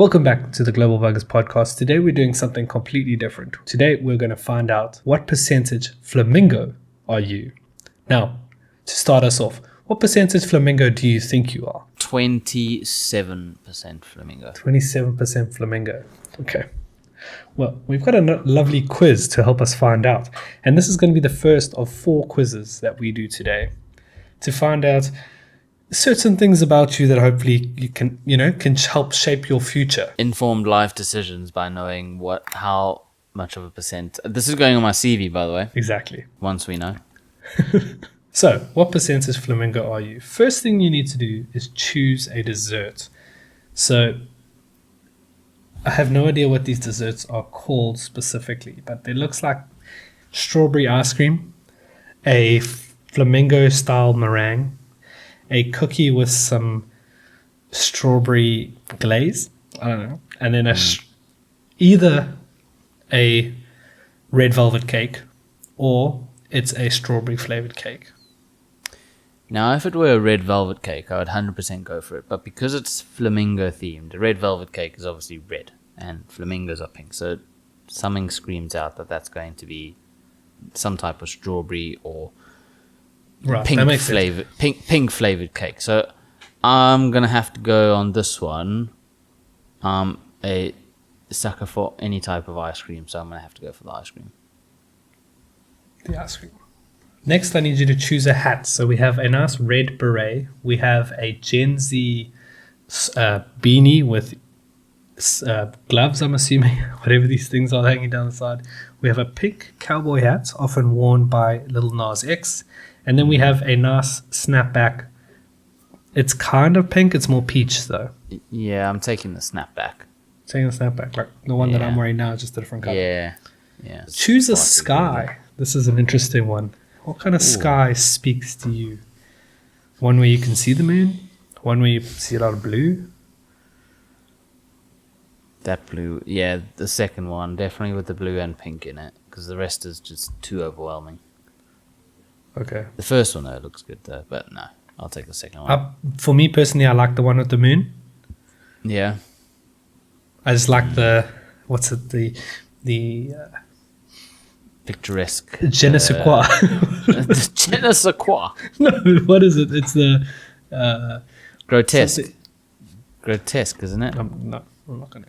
Welcome back to the Global Buggers podcast. Today we're doing something completely different. Today we're going to find out what percentage flamingo are you. Now, to start us off, what percentage flamingo do you think you are? 27% flamingo. 27% flamingo. Okay. Well, we've got a lovely quiz to help us find out. And this is going to be the first of 4 quizzes that we do today to find out certain things about you that hopefully you can help shape your future. Informed life decisions by knowing how much of a percent. This is going on my CV, by the way. Exactly. Once we know. So, what percentage flamingo are you? First thing you need to do is choose a dessert. So, I have no idea what these desserts are called specifically, but it looks like strawberry ice cream, a flamingo style meringue, a cookie with some strawberry glaze, I don't know, and then either a red velvet cake or it's a strawberry flavored cake. Now, if it were a red velvet cake, I would 100% go for it. But because it's flamingo themed, a red velvet cake is obviously red and flamingos are pink. So something screams out that that's going to be some type of strawberry or pink flavored cake. So I'm gonna have to go on this one. A sucker for any type of ice cream, so I'm gonna have to go for the ice cream. The ice cream. Next, I need you to choose a hat. So we have a nice red beret. We have a Gen Z beanie with gloves, I'm assuming, whatever these things are hanging down the side. We have a pink cowboy hat, often worn by Lil Nas X. And then we have a nice snapback. It's kind of pink. It's more peach, though. Yeah, I'm taking the snapback. Taking the snapback. Like the one that I'm wearing now, just a different color. Yeah. Choose a sky. This is an interesting one. What kind of sky speaks to you? One where you can see the moon? One where you see a lot of blue? That blue. Yeah, the second one. Definitely with the blue and pink in it. Because the rest is just too overwhelming. Okay. The first one, though, looks good, though. But no, I'll take the second one. For me, personally, I like the one with the moon. Yeah. I just like the picturesque. Je ne sais quoi. Je ne sais quoi. No, what is it? It's the... grotesque. Grotesque, isn't it? I'm not gonna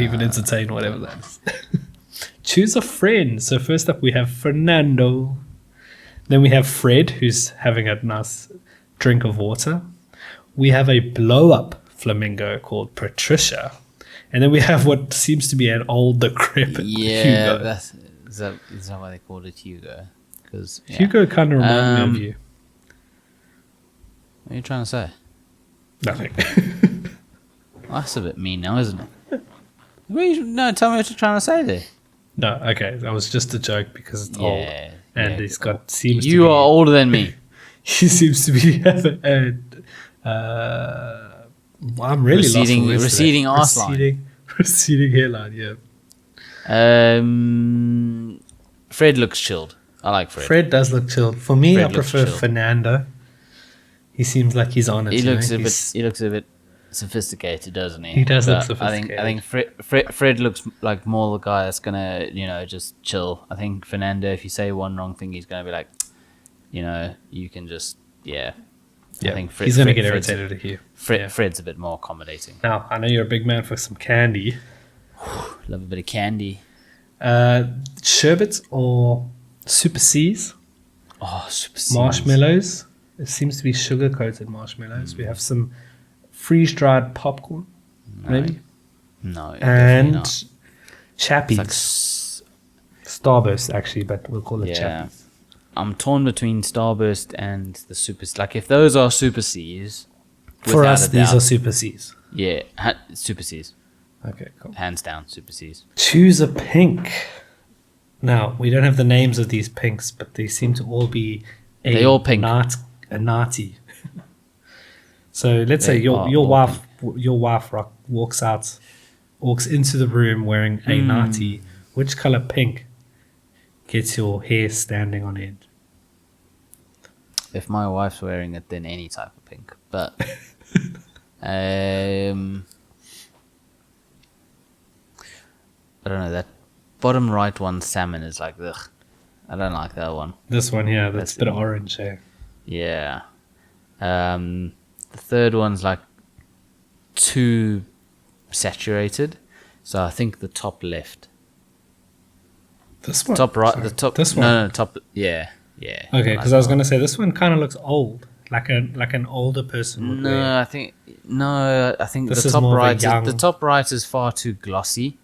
even entertain whatever that is. Choose a friend. So first up we have Fernando. Then we have Fred, who's having a nice drink of water. We have a blow-up flamingo called Patricia. And then we have what seems to be an old, decrepit Hugo. Is that why they called it Hugo? Because Hugo kind of reminds me of you. What are you trying to say? Nothing. Well, that's a bit mean now, isn't it? No, tell me what you're trying to say there. No, okay. That was just a joke because it's old. And he's got You are older than me. He seems to be I'm really receding arse line. Receding hairline, yeah. Fred looks chilled. I like Fred. Fred does look chilled. For me, I prefer Fernando. He seems like he's on it. He looks a bit sophisticated, doesn't he? He does look sophisticated. I think Fred looks like more the guy that's gonna, just chill. I think Fernando, if you say one wrong thing, he's gonna be like, you can just, yeah. I think he's gonna get irritated at you. Fred's a bit more accommodating. Now, I know you're a big man for some candy. Love a bit of candy. Sherbet or Super C's? Oh, Super C's. Marshmallows. It seems to be sugar-coated marshmallows. We have some freeze-dried popcorn, maybe? No, and not. Chappies. Starburst, actually, but we'll call it Chappies. I'm torn between Starburst and the Super C's. Like, if those are Super C's... For us, these are Super C's. Yeah, Super C's. Okay, cool. Hands down, Super C's. Choose a pink. Now, we don't have the names of these pinks, but they seem to all be They all pink. A naughty. So let's say your wife walks into the room wearing a naughty. Which color pink gets your hair standing on end? If my wife's wearing it, then any type of pink. But I don't know, that bottom right one, salmon, is like, ugh. I don't like that one. This one here, that's a bit orange, eh? Yeah. The third one's like too saturated. So I think the top left. This one? Top right. Sorry. The top. This one? No, top. Yeah. Okay, because I was going to say, this one kind of looks old. Like an older person would wear. I think This the is top more of a right. young- The top right is far too glossy.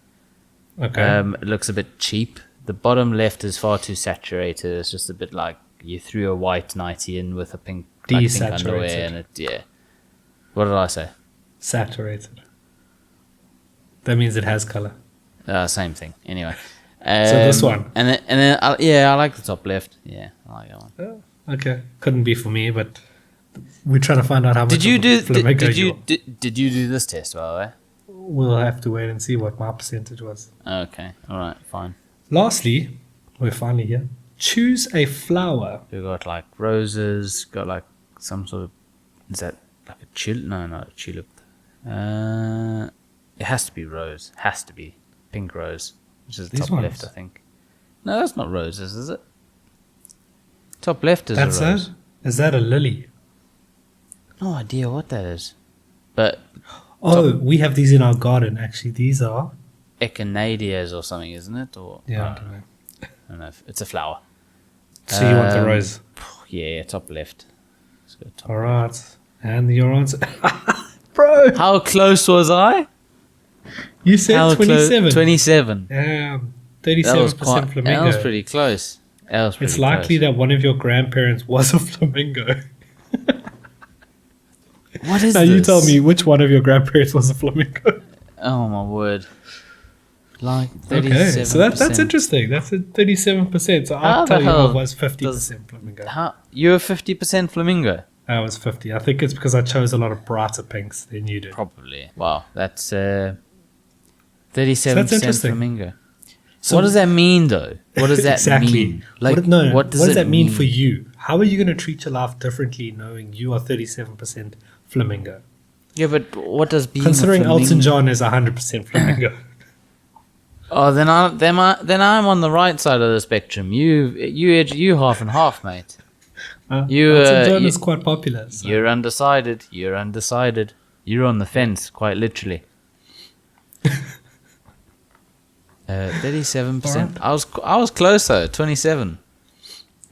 Okay. It looks a bit cheap. The bottom left is far too saturated. It's just a bit like you threw a white nightie in with a pink, like pink underwear, Desaturated. and it. What did I say? Saturated. That means it has color. Same thing. Anyway. So this one. and then I like the top left. Yeah, I like that one. Okay. Couldn't be for me, but we're trying to find out how much Did you of a do? flamingo Did you you are. did you do this test, by the way? We'll have to wait and see what my percentage was. Okay. All right. Fine. Lastly, we're finally here. Choose a flower. We got like roses. Got like some sort of. Is that like a tulip? No, not a tulip. It has to be rose. Has to be pink rose, which is the These top ones? left, I think. No, that's not roses, is it? Top left is That's a rose. it? Is that a lily? No idea what that is. But Oh, we have these in our garden, actually. These are... echinacea or something, isn't it? Or Yeah, I I don't know. don't know. It's a flower. So you want the Um, rose. Yeah, top left. Let's go top. All right. And your answer... Bro! How close was I? You said How 27. 27. 37% That was flamingo. That was pretty close. That was pretty It's likely close. that one of your grandparents was a flamingo. What is Now this? you tell me which one of your grandparents was a flamingo. Oh my word. Like 37%. Okay, so that's interesting. That's at 37%. So How I'll the tell you I hell was 50% flamingo. How, you're 50% flamingo? I was 50. I think it's because I chose a lot of brighter pinks than you did. Probably. Wow, that's 37% interesting. flamingo. So What does that mean, though? What does that exactly. mean? Like, What does it that mean for you? How are you going to treat your life differently knowing you are 37% flamingo? Yeah, but what does being Considering a flamingo... Elton John is 100% flamingo. Oh, then I'm on the right side of the spectrum. You half and half, mate. Elton John is quite popular. So. You're undecided. You're undecided. You're on the fence, quite literally. 37%. I was closer. 27.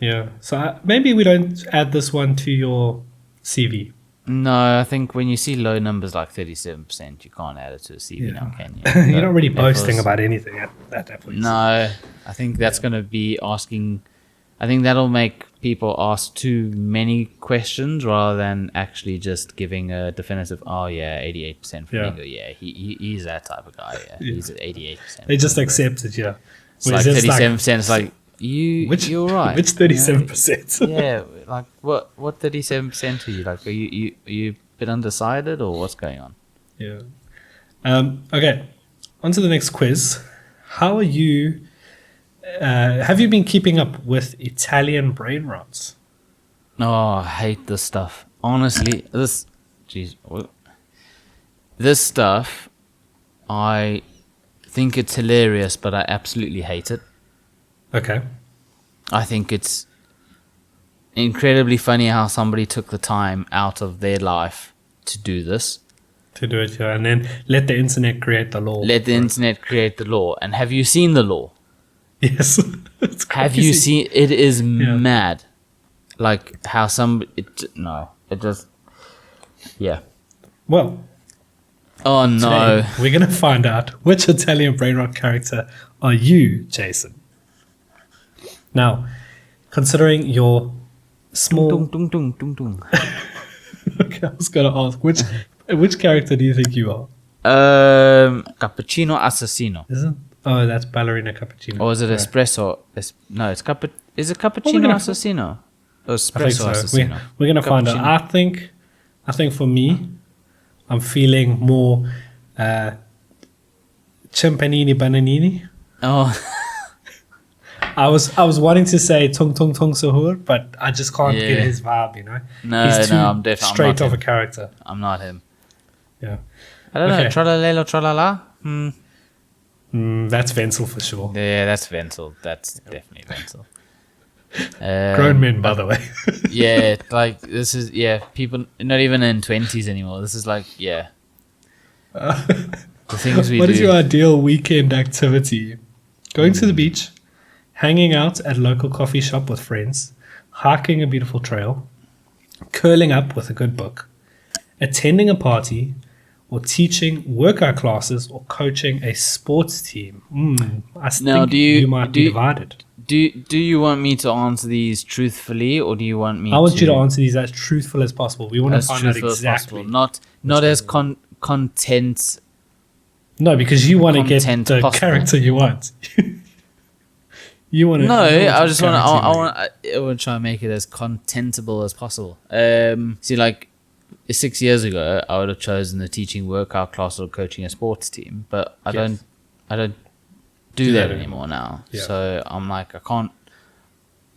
Yeah. So maybe we don't add this one to your CV. No, I think when you see low numbers like 37%, you can't add it to a CV now, can you? You're not really That boasting was- about anything at that point. No, I think that's going to be asking. I think that'll make people ask too many questions rather than actually just giving a definitive. Oh yeah, 88% flamingo. Yeah, he's that type of guy. Yeah, Yeah. he's at 88%. They just accept it, yeah. It's like 37%. It's like you're right. Which 37%? Yeah, like what 37% are you? Like, are you a bit undecided or what's going on? Yeah. Okay. On to the next quiz. How are you? Have you been keeping up with Italian Brainrots? Oh, I hate this stuff. Honestly, this stuff, I think it's hilarious, but I absolutely hate it. Okay. I think it's incredibly funny how somebody took the time out of their life to do this. To do it, yeah. And then let the internet create the law. Let the internet create the law. And have you seen the law? Yes. It's Have you crazy. seen? It is Yeah. mad. Like how it just, yeah. Well, Oh no. today we're going to find out which Italian Brainrot character are you, Jason. Now, considering your small... Dung, dung, dung, dung, dung. Okay, I was going to ask, which character do you think you are? Cappuccino assassino. Isn't? Oh, that's Ballerina Cappuccino. Or is it Sorry. espresso? No, it's is it cappuccino gonna- assassino? Or I think espresso so. assassino? We're going to find out. Cappuccino. I think for me, I'm feeling more Cimpanini Bananini. Oh, I was wanting to say Tung Tung Tung Sahur, but I just can't Yeah. get his vibe, you know? No, He's too no, I'm definitely straight not of a him. character. I'm not him. Yeah. I don't Okay. know. Tralalelo tralala. That's Wenzel for sure. Yeah, that's Wenzel. That's definitely Wenzel. Grown men, by the way. Yeah, like this is people not even in 20s anymore. This is like the things we What do. is your ideal weekend activity? Going to the beach, hanging out at a local coffee shop with friends, hiking a beautiful trail, curling up with a good book, attending a party, or teaching workout classes or coaching a sports team. I Now, think you might be divided. Do you want me to answer these truthfully, or do you want me? I want you to answer these as truthful as possible. We want to find out exactly. Not as content. No, because you want to get content the possible. character you want. You want to. No, I just want to. I want to try and make it as contentable as possible. See, like 6 years ago, I would have chosen the teaching workout class or coaching a sports team, but I don't do that anymore now. Yeah. So I'm like, I can't.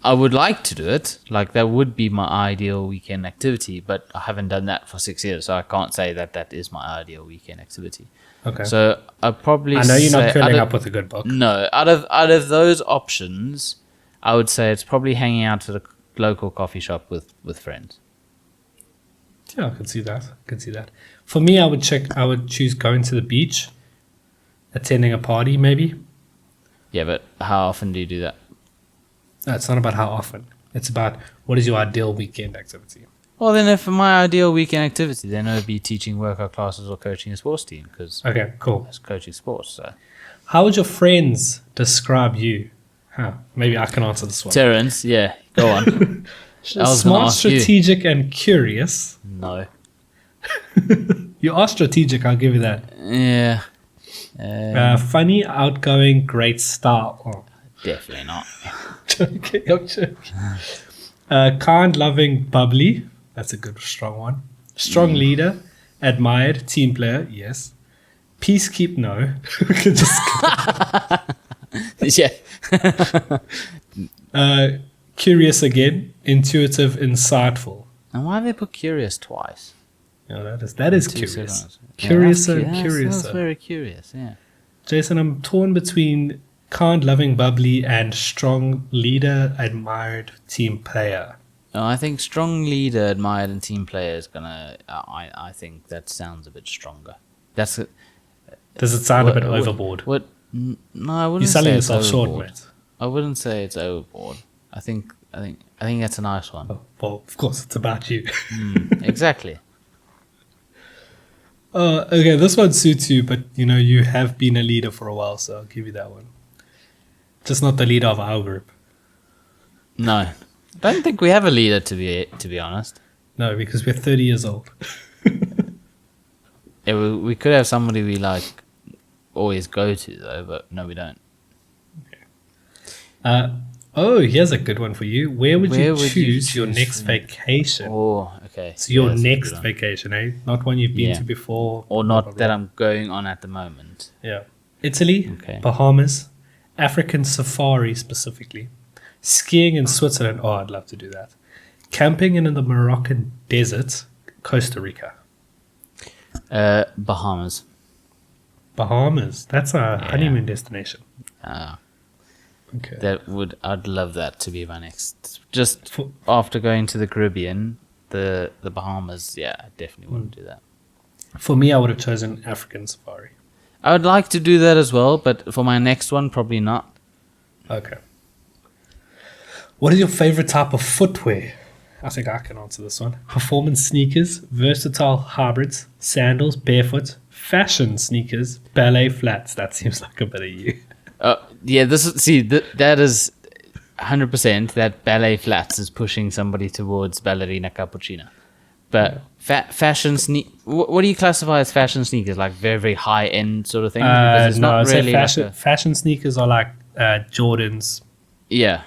I would like to do it. Like that would be my ideal weekend activity, but I haven't done that for 6 years, so I can't say that is my ideal weekend activity. Okay. So I probably. I know you're not curling up up with a good book. No, out of those options, I would say it's probably hanging out at a local coffee shop with friends. Yeah, I can see that. For me, I would choose going to the beach, attending a party, maybe. Yeah, but how often do you do that? No, it's not about how often. It's about what is your ideal weekend activity. Well, then if my ideal weekend activity, then it would be teaching workout classes or coaching a sports team, because Okay, cool. it's coaching sports. So How would your friends describe you? Maybe I can answer this one. Terence, yeah, go on. I was gonna Smart, ask you. strategic, and curious. No. You are strategic, I'll give you that. Yeah. Funny, outgoing, great style. Oh. Definitely not. Joking, I'm joking. Kind, loving, bubbly. That's a good, strong one. Strong leader, admired, team player. Yes. Peacekeep. No. We could just. Yeah. Curious again, intuitive, insightful. And why did they put curious twice? Yeah, that is Two curious. seconds. Curious Yeah, and that's curious. very curious. Yeah. Jason, I'm torn between kind, loving, bubbly, and strong leader, admired, team player. No, I think strong leader, admired, and team player is gonna. I think that sounds a bit stronger. That's. Does it sound a bit overboard? No, I wouldn't. You're selling say it's yourself short, overboard. mate. I wouldn't say it's overboard. I think that's a nice one. Oh, well, of course, it's about you. Exactly. Okay, this one suits you, but you have been a leader for a while, so I'll give you that one. Just not the leader of our group. No, I don't think we have a leader to be honest. No, because we're 30 years old. Yeah, we could have somebody we like always go to though, but no, we don't. Here's a good one for you. Where would you choose your choose next for- vacation? Oh, okay. So your that's a good next one. vacation, eh? Not one you've been Yeah. to before. or blah, not blah, that blah. I'm going on at the moment. Yeah. Italy, Okay. Bahamas, African safari specifically, skiing in Switzerland. Oh, I'd love to do that. Camping in the Moroccan desert, Costa Rica. Bahamas. Bahamas. That's a honeymoon destination. Okay. I'd love that to be my next. Just For- after going to the Caribbean, the Bahamas. Yeah, I definitely want to do that. For me, I would have chosen African safari. I would like to do that as well, but for my next one, probably not. Okay. What is your favorite type of footwear? I think I can answer this one. Performance sneakers, versatile hybrids, sandals, barefoot, fashion sneakers, ballet flats. That seems like a bit of you. Yeah, that is 100%. That ballet flats is pushing somebody towards ballerina cappuccino. But fashion what do you classify as fashion sneakers? Like very, very high end sort of thing? Because it's No, not I'd say really fashion sneakers are like Jordans. yeah.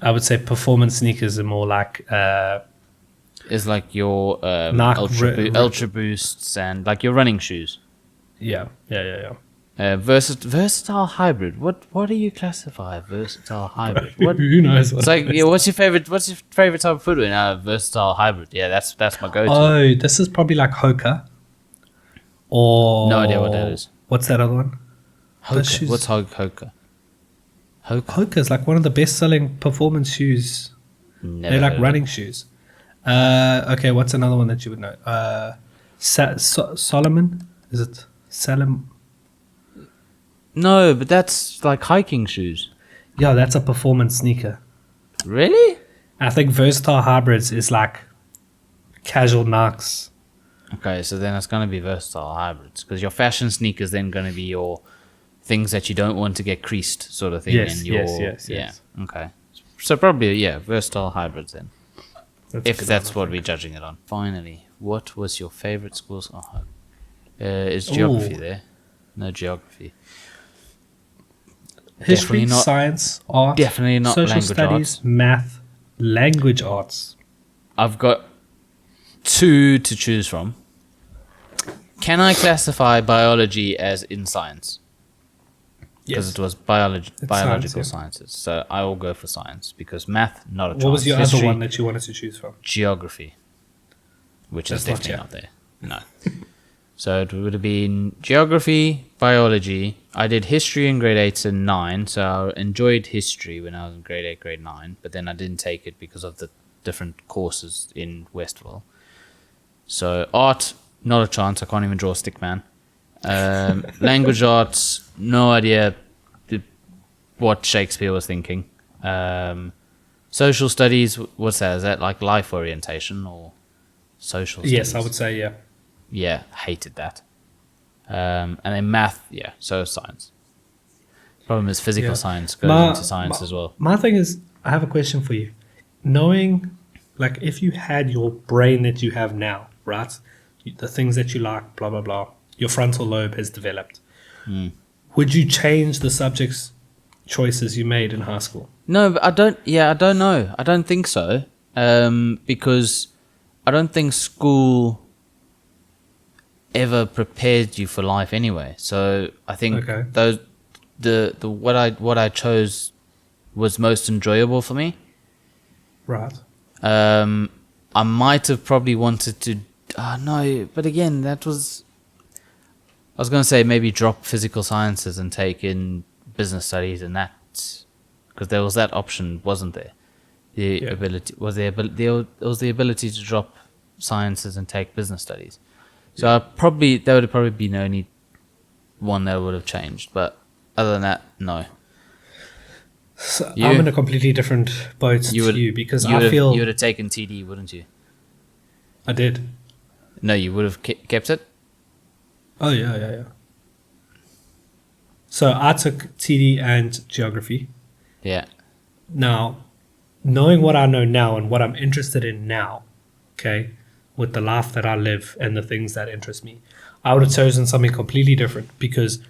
I would say performance sneakers are more like It's like your Nike ultra boosts and like your running shoes. yeah. Versatile hybrid. What do you classify versatile hybrid? What? Who knows? What It's like, it is. yeah, what's your favorite type of footwear? Versatile hybrid. Yeah, that's my go-to. Oh, this is probably like Hoka. Or No idea what that is. What's that other one? Those Hoka. shoes- What's Hoka? Hoka. Hoka is like one of the best-selling performance shoes. Never They're like heard of running shoes. Okay, what's another one that you would know? Solomon? Is it Salom? it. No, but that's like hiking shoes. Yeah, that's a performance sneaker. Really? I think Versatile Hybrids is like casual Nikes. Okay, so then it's going to be versatile hybrids because your fashion sneakers then going to be your things that you don't want to get creased sort of thing. Yes, and your, yes. Yeah, okay. So probably, yeah, versatile hybrids then. That's a If good that's one, I what we're think. judging it on. Finally, what was your favorite school? Is geography Ooh. there? No geography. History, Definitely not- science, art, definitely not social language studies, arts. math, language arts. I've got 2 to choose from. Can I classify biology as in science? Because it was biological science, sciences. So I will go for science because math, not a chance. What was your History, other one that you wanted to choose from? Geography, which is That's not definitely not there. No. So it would have been geography, biology. I did history in grade 8 and 9, so I enjoyed history when I was in grade 8, grade 9, but then I didn't take it because of the different courses in Westville. So art, not a chance. I can't even draw a stick man. Language arts, no idea what Shakespeare was thinking. Social studies, what's that? Is that like life orientation or social studies? Yes, I would say yeah. Yeah, hated that. And then math, yeah, so science. Problem is physical Yeah. science goes into science as well. My thing is, I have a question for you. Knowing, like, if you had your brain that you have now, right? The things that you like, blah, blah, blah. Your frontal lobe has developed. Would you change the subjects choices you made in high school? No, but I don't know. I don't think so. Because I don't think school ever prepared you for life anyway. So I think Okay. those what I chose was most enjoyable for me. Right. I might have probably wanted to. No, but again, that was. I was going to say maybe drop physical sciences and take in business studies and that, because there was that option, wasn't there? The Yeah. ability was there the ability to drop sciences and take business studies. So that would have probably been the only one that would have changed. But other than that, no. So You- I'm in a completely different boat to you because I feel you would have taken TD, wouldn't you? I did. No, you would have kept it. Oh yeah. So I took TD and geography. Yeah. Now, knowing what I know now and what I'm interested in now, okay, with the life that I live and the things that interest me, I would have chosen something completely different because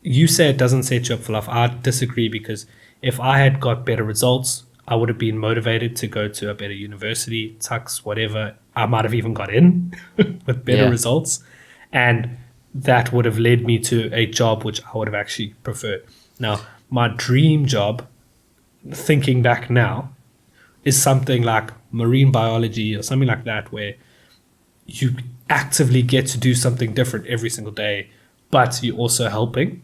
you say it doesn't set you up for life. I disagree because if I had got better results, I would have been motivated to go to a better university, Tux, whatever. I might have even got in with better Yeah. results. And that would have led me to a job which I would have actually preferred. Now, my dream job, thinking back now, is something like marine biology or something like that, where you actively get to do something different every single day, but you're also helping.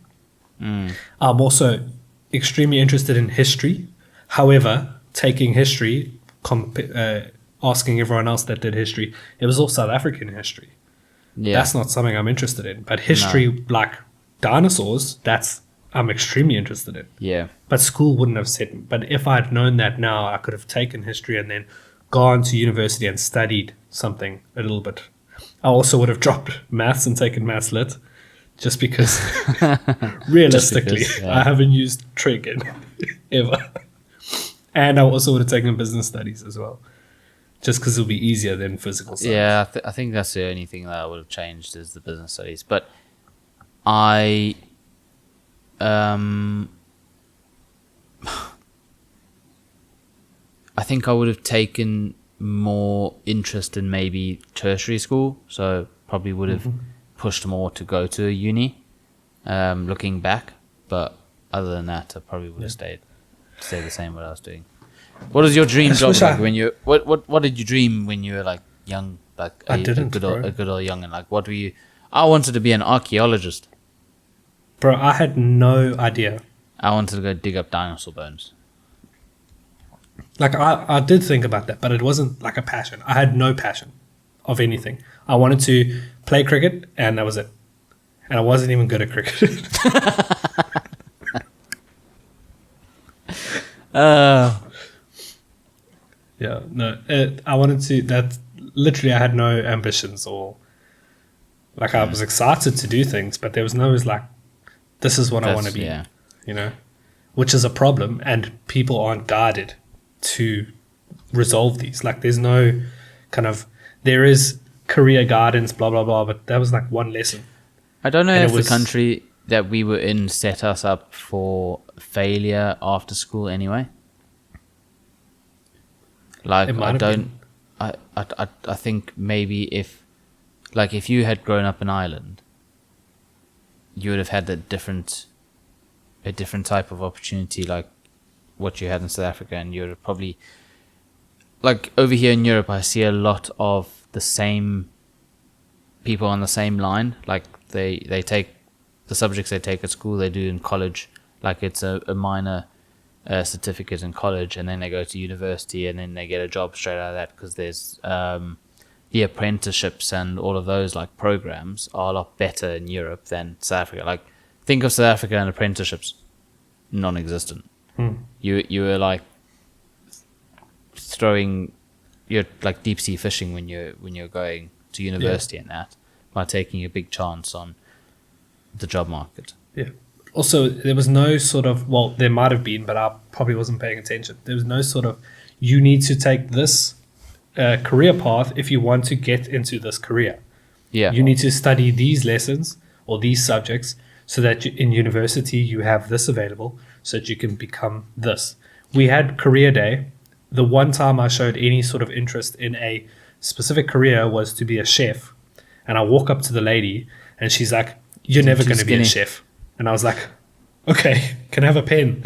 I'm also extremely interested in history. However, taking history, asking everyone else that did history, it was all South African history. Yeah. That's not something I'm interested in. But history, like dinosaurs, I'm extremely interested in. Yeah. But school wouldn't have set me. But if I'd known that now, I could have taken history and then gone to university and studied something a little bit. I also would have dropped maths and taken maths lit, just because realistically, Just because, yeah. I haven't used trig in ever. And I also would have taken business studies as well, just because it'll be easier than physical science. Yeah, I think that's the only thing that I would have changed is the business studies. But I think I would have taken more interest in maybe tertiary school, so probably would have pushed more to go to a uni. Looking back, but other than that, I probably would have stayed the same what I was doing. What was your dream just job wish like I- when you? What did you dream when you were like young, like I didn't, a bro. good old young, and like what were you? I wanted to be an archaeologist. Bro, I had no idea. I wanted to go dig up dinosaur bones. Like, I did think about that, but it wasn't like a passion. I had no passion of anything. I wanted to play cricket, and that was it. And I wasn't even good at cricket. Yeah, no. I wanted to, that literally, I had no ambitions or, like, I was excited to do things, but there was no, like, this is what I want to be, Yeah. you know, which is a problem, and people aren't guided to resolve these. Like, there's no kind of, there is career guidance, blah, blah, blah, but that was like one lesson. I don't know And if it was- the country that we were in set us up for failure after school anyway. Like, It might I have don't... I think maybe if you had grown up in Ireland, you would have had a different type of opportunity, like what you had in South Africa, and you would have probably, like, over here in Europe, I see a lot of the same people on the same line. Like, they take the subjects they take at school, they do in college, like it's a minor certificate in college, and then they go to university, and then they get a job straight out of that, because there's the apprenticeships and all of those, like, programs are a lot better in Europe than South Africa. Like, think of South Africa and apprenticeships, non-existent. You were like you're like deep sea fishing when you're going to university and that, by taking a big chance on the job market. Yeah. Also, there was no sort of, well, there might have been, but I probably wasn't paying attention. There was no sort of, you need to take this career path if you want to get into this career. Yeah. You need to study these lessons or these subjects so that in university you have this available so that you can become this. We had career day. The one time I showed any sort of interest in a specific career was to be a chef. And I walk up to the lady and she's like, "You're never too going to be a skinny." chef." And I was like, "Okay, can I have a pen?"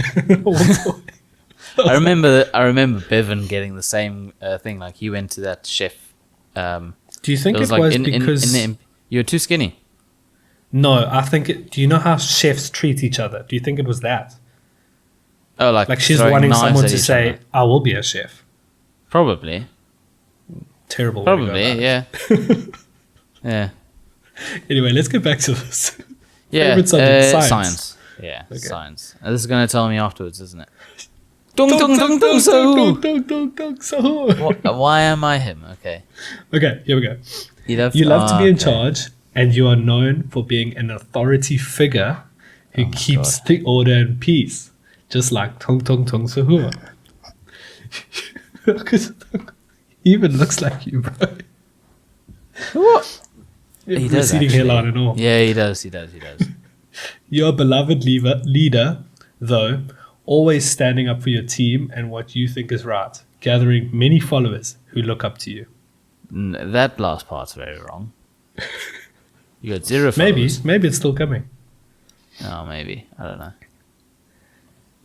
I remember Bevan getting the same thing. Like, he went to that chef. Do you think it was like because... you were too skinny? No, I think... do you know how chefs treat each other? Do you think it was that? Oh, like Like, she's throwing wanting knives someone at to each say, other. "I will be a chef." Probably, Terrible. way to go about it. yeah, yeah, Anyway, let's get back to this. yeah. Favorite subject, science. Science. Yeah, Okay. science. And this is going to tell me afterwards, isn't it? Dung dung dung dung so. so. Why am I him? Okay. Okay, here we go. You You love to be in okay. charge, and you are known for being an authority figure who keeps God. the order and peace, just like Tong Tong Tong Sahua. He even looks like you, bro. What? He does, Receding actually. hairline and all. Yeah, he does. You're a beloved leader, though, always standing up for your team and what you think is right, gathering many followers who look up to you. That last part's very wrong. You got 0 Maybe followers. it's still coming. Oh, maybe. I don't know.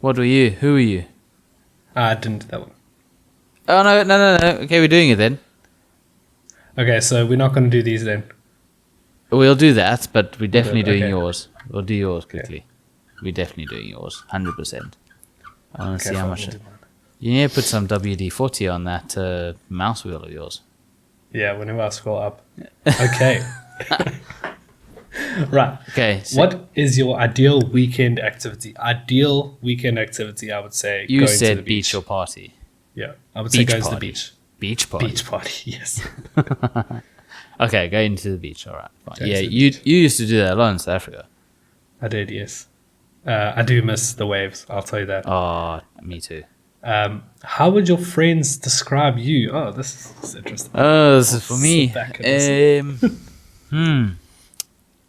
What were you? Who were you? I didn't do that one. Oh, no. Okay, we're doing it then. Okay, so we're not going to do these then. We'll do that, but we're definitely Okay. doing yours. We'll do yours quickly. We're definitely doing yours. 100%. I want to see how fine, much... we'll do mine. You need to put some WD-40 on that mouse wheel of yours. Yeah, whenever I scroll up. Okay. Right. Okay. So What is your ideal weekend activity? Ideal weekend activity, I would say. you going to said the beach or party. Yeah, I would say Beach going to the party. beach. Beach party. Beach party, yes. Okay, going to the beach. All right. Fine. Going Yeah, to the you used to do that a lot in South Africa. I did, yes. I do miss the waves, I'll tell you that. Oh, me too. How would your friends describe you? Oh, this is interesting. Oh, this is for me. sit back and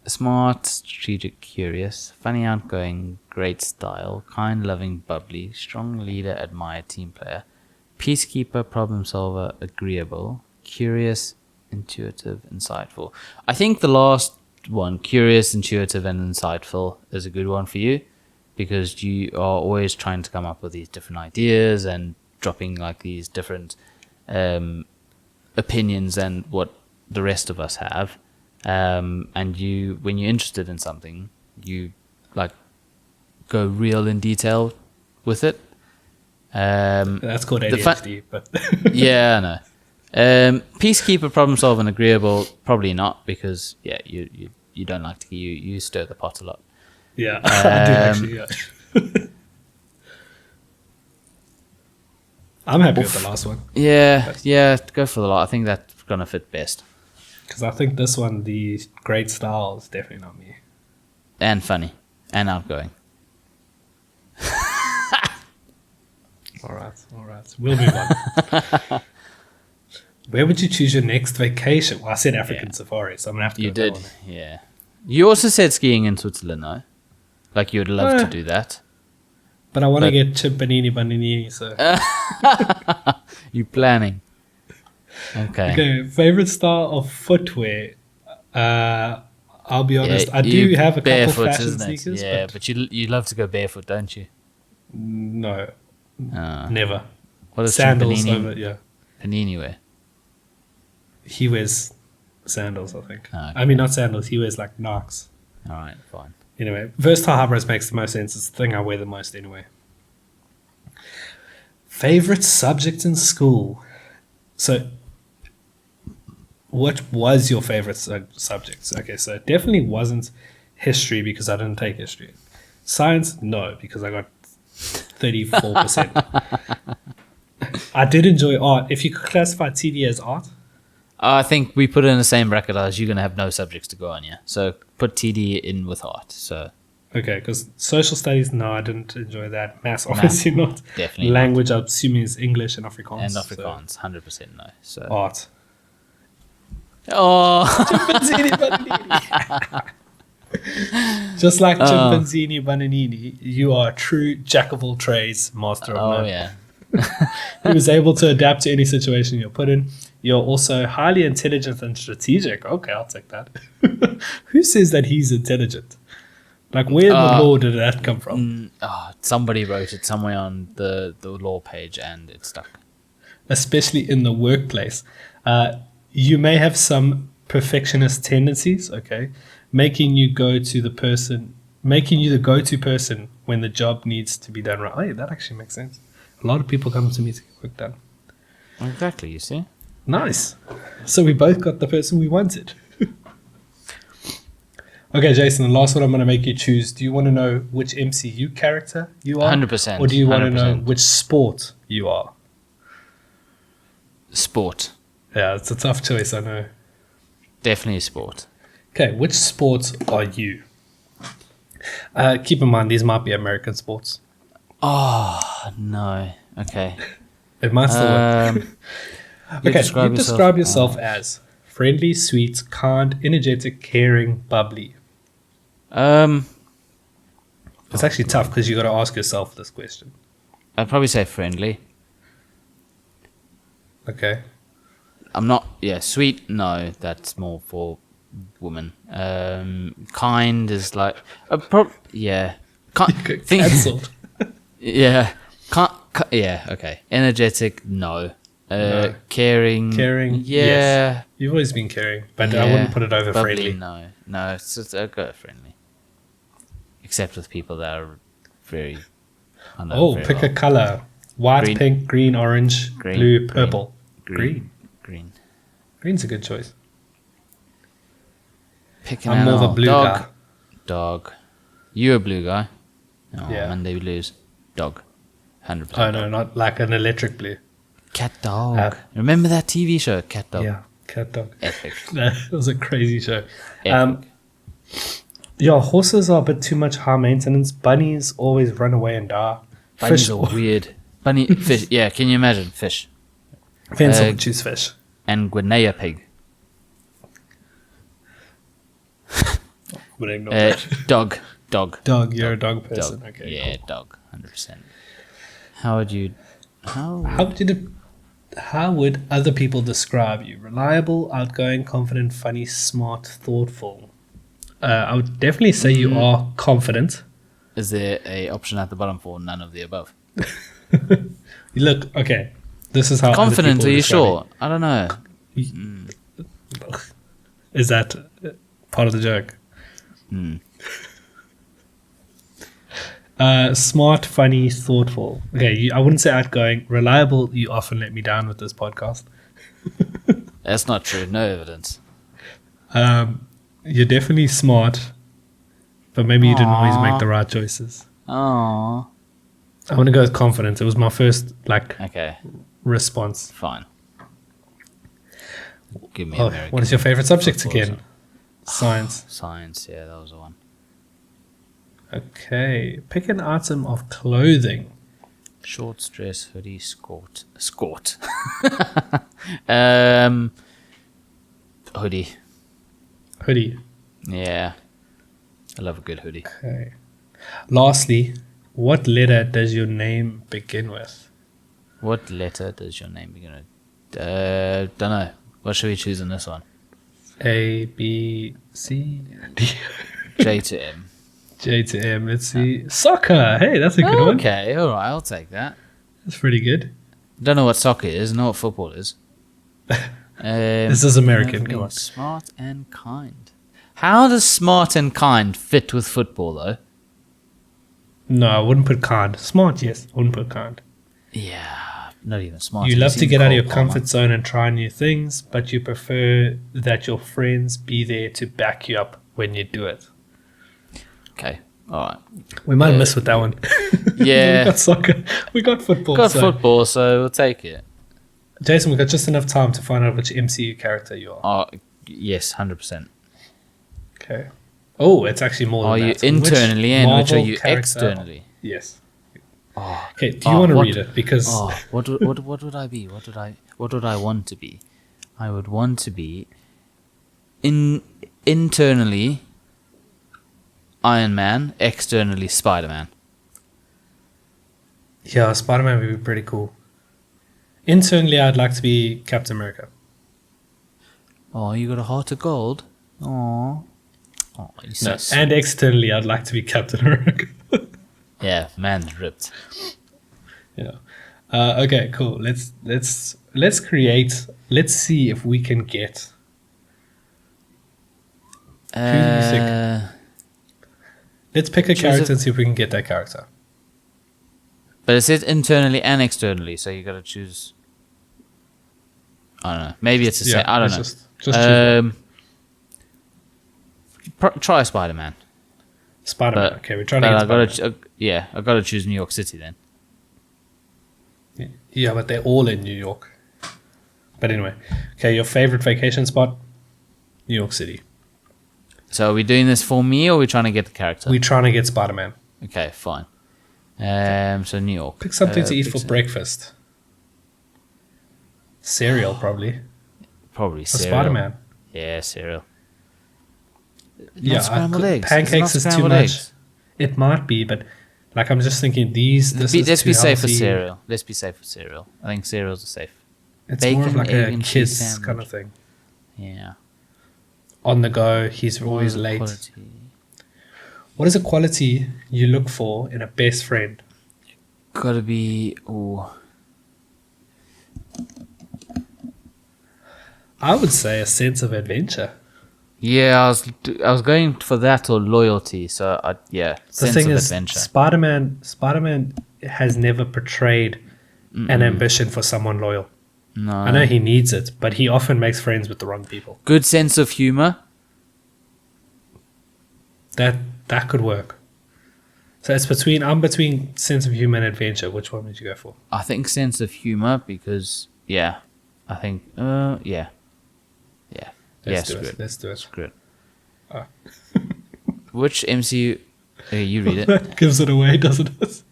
Smart, strategic, curious, funny, outgoing, great style, kind, loving, bubbly, strong leader, admired team player, peacekeeper, problem solver, agreeable, curious, intuitive, insightful. I think the last one, curious, intuitive, and insightful, is a good one for you, because you are always trying to come up with these different ideas and dropping like these different opinions and what the rest of us have. And you, when you're interested in something, you like go real in detail with it. That's called ADHD, but Yeah, I know. Peacekeeper, problem solving, agreeable, probably not, because you don't like to you stir the pot a lot. yeah, I do actually. Yeah. I'm happy with the last one Yeah, go for the lot. I think that's gonna fit best because I think this one, the great style, is definitely not me. and funny and outgoing. All right, we'll move on. Where would you choose your next vacation? Well, I said African safari, so I'm gonna have to. You go with did, that one. yeah. You also said skiing in Switzerland, no? Like you would love to do that. But I want to get Chimpanini Bananini, so. You planning? Okay. Okay, favorite style of footwear. I'll be honest. I do have a couple barefoot, fashion isn't it? sneakers, Yeah, but but you love to go barefoot, don't you? no, Uh, never. what does Sandals Panini, over, yeah. Panini wear? He wears sandals, I think. Oh, okay. I mean, not sandals. He wears like Nikes. All right, fine. Anyway, versatile hybrids makes the most sense. It's the thing I wear the most anyway. Favorite subject in school. So, what was your favorite subject? Okay, so it definitely wasn't history because I didn't take history. Science, no, because I got 34%. I did enjoy art. If you could classify TD as art, I think we put it in the same bracket as you're going to have no subjects to go on, yeah. So put TD in with art. So okay, because social studies, no, I didn't enjoy that. Maths, obviously not. definitely Language, I'm assuming, is English and Afrikaans. and Afrikaans, 100% no. So So art. oh, Just like Chimpanzini Bananini, you are a true jack of all trades, master of none. yeah. Who is able to adapt to any situation you're put in. You're also highly intelligent and strategic. Okay, I'll take that. Who says that he's intelligent? Like, where in the law did that come from? Somebody wrote it somewhere on the law page and it stuck. Especially in the workplace. You may have some perfectionist tendencies, okay, making you the go-to person when the job needs to be done right. Oh, yeah, that actually makes sense. A lot of people come to me to get work done. Exactly, you see? Nice. So we both got the person we wanted. Okay, Jason, the last one I'm going to make you choose. Do you want to know which MCU character you are? 100%. Or do you want to know 100%. which sport you are? Sport. Yeah, it's a tough choice, I know. Definitely sport. Okay, which sports are you? Keep in mind, these might be American sports. Oh, no. Okay. It might still work. You Okay, describe you yourself- describe yourself as friendly, sweet, kind, energetic, caring, bubbly. It's actually tough because you got to ask yourself this question. I'd probably say friendly. Okay. I'm not, sweet, no, that's more for women. Kind is like, Cancelled. Okay. Energetic, no. No. Caring, Caring, yeah. yes. You've always been caring, but I wouldn't put it over Bubbly, friendly. No, it's just, I'll go friendly. Except with people that are very, I know Oh, very pick well. a color. White, Green. pink, green, orange, Green, blue, green, purple. Green. Green. Green's a good choice. Pick an I'm more of a animal. blue Dog. guy. Dog. You a blue guy? Oh, Yeah. Monday blues. Dog. 100%. Oh, no, not like an electric blue. Cat dog. Uh, Remember that TV show, Cat Dog? Yeah, cat dog. Epic. That was a crazy show. Epic. Yeah, horses are a bit too much high maintenance. Bunnies always run away and die. Bunnies Fish, are weird. Fish. Yeah, can you imagine? Fish. Fence would choose fish. And Guinea pig. Would ignore that. Dog. Dog, you're a dog person. Dog. Okay. Yeah, cool. dog. 100%. How would you... How would other people describe you? Reliable, outgoing, confident, funny, smart, thoughtful. I would definitely say you are confident. Is there a option at the bottom for none of the above? Look, okay. This is how Confident, other are people you describe sure? I don't know. you. Is that part of the joke? Smart, funny, thoughtful. Okay, I wouldn't say outgoing. Reliable, you often let me down with this podcast. That's not true. No evidence. You're definitely smart, but maybe you didn't always make the right choices. Aww. I want to go with confidence. It was my first Okay, response. fine. Give me Oh, American. what is your favorite subject football. again? Science. Science, yeah, that was the one. Okay. Pick an item of clothing. Shorts, dress, hoodie, skort. Hoodie. Hoodie. Yeah. I love a good hoodie. Okay. Lastly, what letter does your name begin with? What letter does your name begin with? Don't know. What should we choose in this one? A, B, C, D, J to M. J to M. Let's see. Soccer. Hey, that's a good one. Okay, alright, I'll take that. That's pretty good. Don't know what soccer is, know what football is. This is American. Come on. Smart and kind. How does smart and kind fit with football, though? No, I wouldn't put kind. Smart, yes. I wouldn't put kind. Yeah, not even smart. You Have love to seen get out of Cole your Palmer? comfort zone and try new things, but you prefer that your friends be there to back you up when you do it. Okay, alright. We might miss with that one. Yeah. We got soccer. We got football. Got so- football, so we'll take it. Jason, we've got just enough time to find out which MCU character you are. Oh, yes, 100%. Okay. Oh, it's actually more than Are that. you internally and which are Marvel you character- externally? Yes. Oh, Okay, do you want to what- read it? Because what would I be? What would I want to be? I would want to be internally Iron Man, externally Spider-Man. yeah, Spider-Man would be pretty cool. Internally, I'd like to be Captain America. Oh, you got a heart of gold. Oh, you're so No, and externally, I'd like to be Captain America. yeah, man's ripped. Yeah. Okay, cool. Let's create. Let's see if we can get. do you think? Let's pick a Choose character a- and see if we can get that character. But it says internally and externally, so you got to choose. I don't know. Maybe it's the same. I don't know. Just choose one. Try Spider-Man. Spider-Man. But, Okay, we're trying to get Spider-Man. I gotta choose New York City then. Yeah, but they're all in New York. But anyway, okay, your favorite vacation spot? New York City. So are we doing this for me, or are we trying to get the character? We're trying to get Spider-Man. Okay, fine. So New York. Pick something to eat pick for some- breakfast. Cereal, probably. Probably Or cereal. Spider-Man. Yeah, cereal. Yeah, Not scrambled eggs. pancakes It's is not too scrambled much. eggs. It might be, but like I'm just thinking Let's be too safe with healthy. cereal. Let's be safe with cereal. I think cereals are safe. It's more of Bacon, like egg, a and cheese kids kind sandwich. of thing. Yeah. On the go, he's always What late. quality? What is a quality you look for in a best friend? Gotta be. Ooh. I would say a sense of adventure. Yeah, I was going for that or loyalty. So The sense thing of is, adventure. Spider-Man has never portrayed an ambition for someone loyal. No. I know he needs it, but he often makes friends with the wrong people. Good sense of humor. That could work. So I'm between sense of humor and adventure. Which one would you go for? I think sense of humor because I think yeah. Let's Screw do it. it. Let's do it. Screw it. Ah. Which MCU? You read it. That gives it away, doesn't it?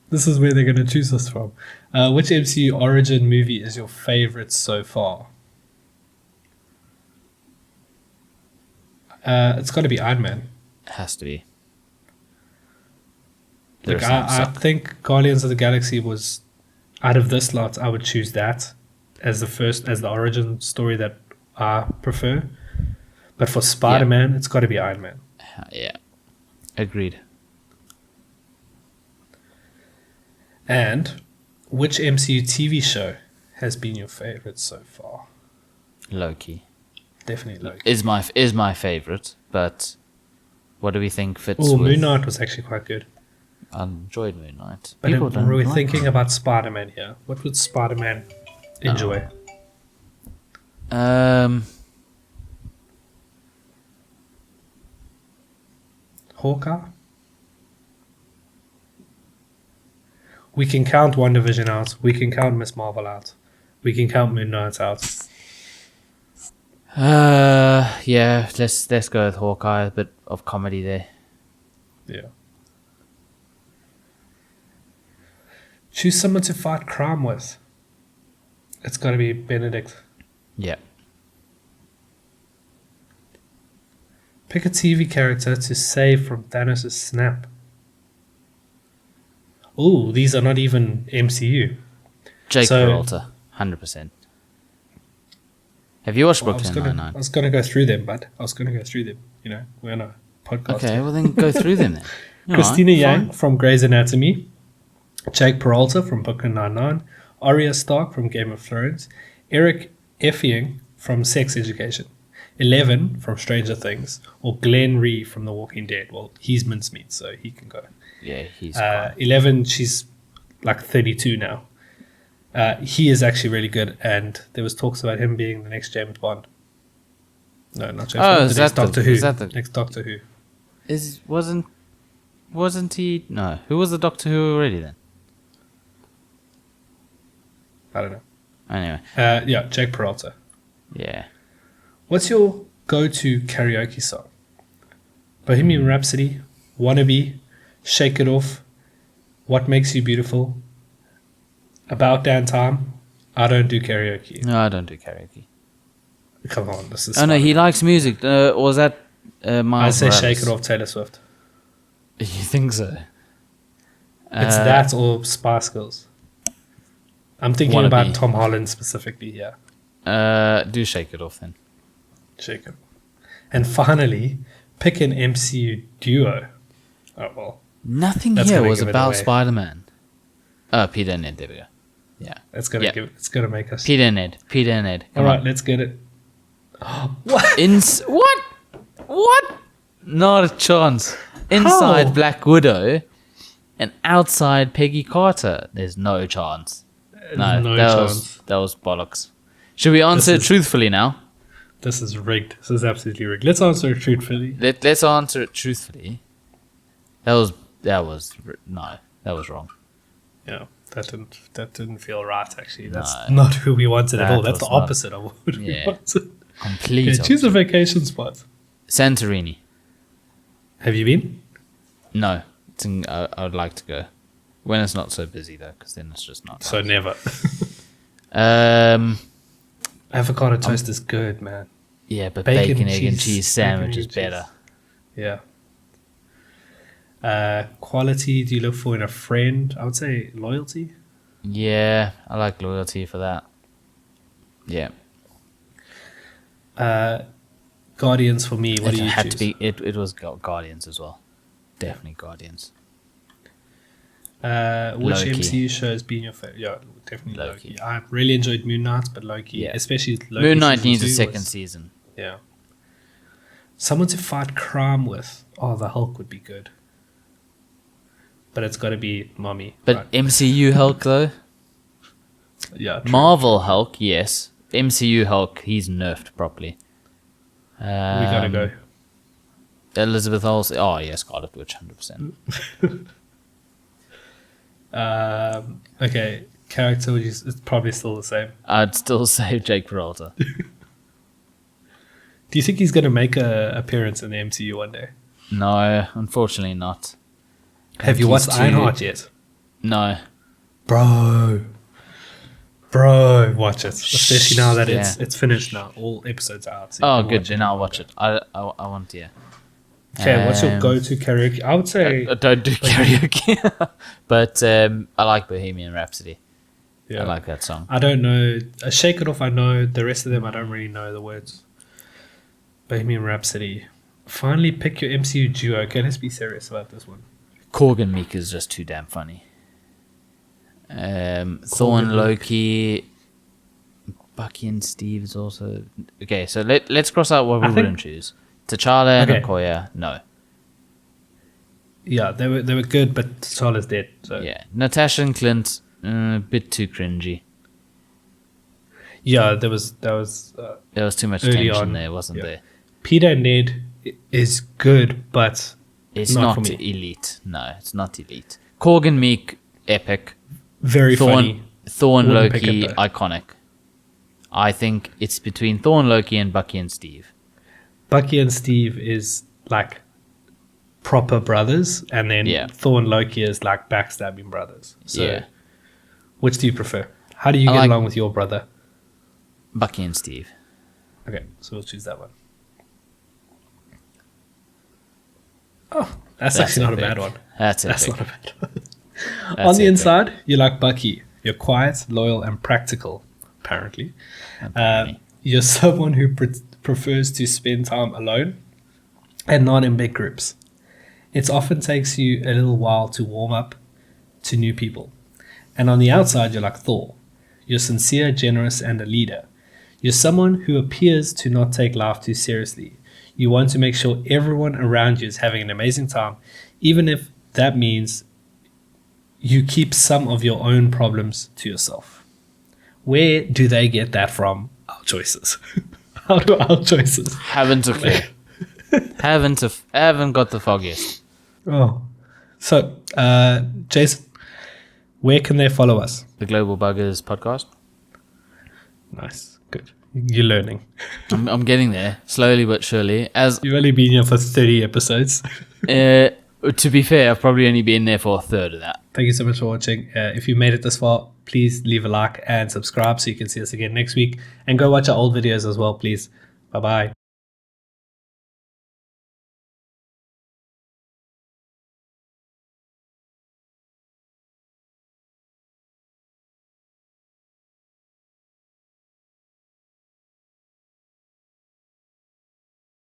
This is where they're going to choose us from. Which MCU origin movie is your favorite so far? It's got to be Iron Man. Has to be. Look, I think Guardians of the Galaxy was, out of this lot, I would choose that as the origin story that I prefer. But for Spider-Man, it's got to be Iron Man. Yeah. Agreed. And which MCU TV show has been your favorite so far? Loki Definitely Loki. is my favorite, but what do we think fits Oh, with? Moon Knight was actually quite good. I enjoyed Moon Knight. But People don't we're like thinking about Spider-Man here. What would Spider-Man enjoy? Hawkeye? We can count WandaVision out. We can count Miss Marvel out. We can count Moon Knight out. Yeah, let's go with Hawkeye. A bit of comedy there. Yeah. Choose someone to fight crime with. It's got to be Benedict. Yeah. Pick a TV character to save from Thanos' snap. Ooh, these are not even MCU. Jake So- Peralta, 100%. Have you watched Well, I Brooklyn Nine-Nine? was going to go through them, bud. I was going to go through them. You know, we're on a podcast. Okay, well then go through them then. Christina Alright, Yang fine. from Grey's Anatomy. Jake Peralta from Brooklyn Nine-Nine. Arya Stark from Game of Thrones. Eric Effiong from Sex Education. 11 from Stranger Things. Or Glenn Rhee from The Walking Dead. Well, he's mincemeat, so he can go. Yeah, he's fine. 11, she's like 32 now. He is actually really good, and there was talks about him being the next James Bond. No, not James Bond. is The next that the- Doctor Who. is that the- Next Doctor Who. Wasn't he? No, who was the Doctor Who already then? I don't know. Anyway, Yeah, Jake Peralta. yeah. What's your go-to karaoke song? Bohemian Rhapsody, Wannabe, Shake It Off, What Makes You Beautiful, About Damn Time. I don't do karaoke. No, I don't do karaoke. Come on, this is. Oh no, fun. he likes music. Or was that I Miles say Morales? Shake It Off, Taylor Swift. You think so? It's that or Spice Girls. I'm thinking Wannabe. about Tom Holland specifically here. Do Shake It Off then. Shake It. And finally, pick an MCU duo. Oh well, Nothing That's here gonna was give it about away. Spider-Man. Peter and Ned. There we go. Yeah, it's gonna Yep. it's gonna make us. Peter and Ned. Peter and Ned. All Come right, on. let's get it. What? What? What? Not a chance. Inside How? Black Widow and outside Peggy Carter. There's no chance. No, No that chance. was bollocks. Should we answer it is- truthfully now? This is rigged. This is absolutely rigged. Let's answer it truthfully. Let's answer it truthfully. That was wrong. Yeah, that didn't feel right. Actually, that's No. not who we wanted at That all. That's the was not- opposite of what we Yeah. wanted. Complete. Okay, choose a vacation spot. Santorini. Have you been? No, I would like to go when it's not so busy though, because then it's just not. So never. Um. Avocado toast is good, man. Yeah, but Bacon, bacon, egg, and cheese, cheese sandwich bacon, is egg, cheese. better. Yeah. Quality do you look for in a friend? I would say loyalty. Yeah, I like loyalty for that. Yeah, Guardians for me. What it do you had choose? to be. It was Guardians as well. Definitely Guardians. Which Loki. MCU show has been your favorite? Yeah, definitely Loki. Loki. I really enjoyed Moon Knight, but Loki, Yeah. especially Loki. Moon Knight season needs a 2 second was- season. Yeah. Someone to fight crime with. Oh, the Hulk would be good. But it's got to be Mommy. But right? MCU Hulk though, Yeah. True. Marvel Hulk, yes. MCU Hulk, he's nerfed properly. We gotta go. Elizabeth Olsen. Oh yeah, Scarlet Witch, 100%. Okay, character, which is it's probably still the same. I'd still say Jake Peralta. Do you think he's gonna make a appearance in the MCU one day? No, unfortunately not. Have you watched He's too- Ironheart yet? No. Bro, watch it. Especially now that it's finished now. All episodes are out. so you Oh, can good. watch Then it. I'll watch it. I want to. Yeah. Okay, what's your Um, go-to karaoke? I would say, I don't do karaoke, but I like Bohemian Rhapsody. yeah. I like that song. I don't know. Shake It Off, I know. The rest of them, I don't really know the words. Bohemian Rhapsody. Finally pick your MCU duo. Okay, let's be serious about this one. Korg and Meek is just too damn funny. Thor and Meek. Loki, Bucky and Steve is also okay. So let's cross out what we I think- wouldn't choose. T'Challa and Okay. Okoye, no. Yeah, they were good, but T'Challa's dead. So. Yeah, Natasha and Clint, a bit too cringy. Yeah, there was There was too much early tension on, there, wasn't yeah. there? Peter and Ned is good, but It's not not for me. elite. No, it's not elite. Korg and Meek, epic. Very funny. Thorn, Wouldn't pick Loki, it, though. iconic. I think it's between Thorn, Loki, and Bucky and Steve. Bucky and Steve is like proper brothers, and then Yeah. Thor and Loki is like backstabbing brothers. So, Yeah. which do you prefer? How do you I get like- along with your brother? Bucky and Steve. Okay, so we'll choose that one. Oh, that's actually not a epic. bad one. That's That's epic. not a bad one. That's On the epic. inside, you like Bucky. You're quiet, loyal, and practical, apparently. Apparently. You're someone who prefers to spend time alone and not in big groups. It often takes you a little while to warm up to new people. And on the outside, you're like Thor. You're sincere, generous, and a leader. You're someone who appears to not take life too seriously. You want to make sure everyone around you is having an amazing time, even if that means you keep some of your own problems to yourself. Where do they get that from? Our choices. How do our choices? Haven't a clue. haven't got the foggiest. Oh. So, Jason, where can they follow us? The Global Buggers podcast. Nice. Good. You're learning. I'm getting there slowly but surely. As You've only been here for 30 episodes. to be fair, I've probably only been there for a third of that. Thank you so much for watching. If you made it this far, please leave a like and subscribe so you can see us again next week. And go watch our old videos as well, please. Bye-bye.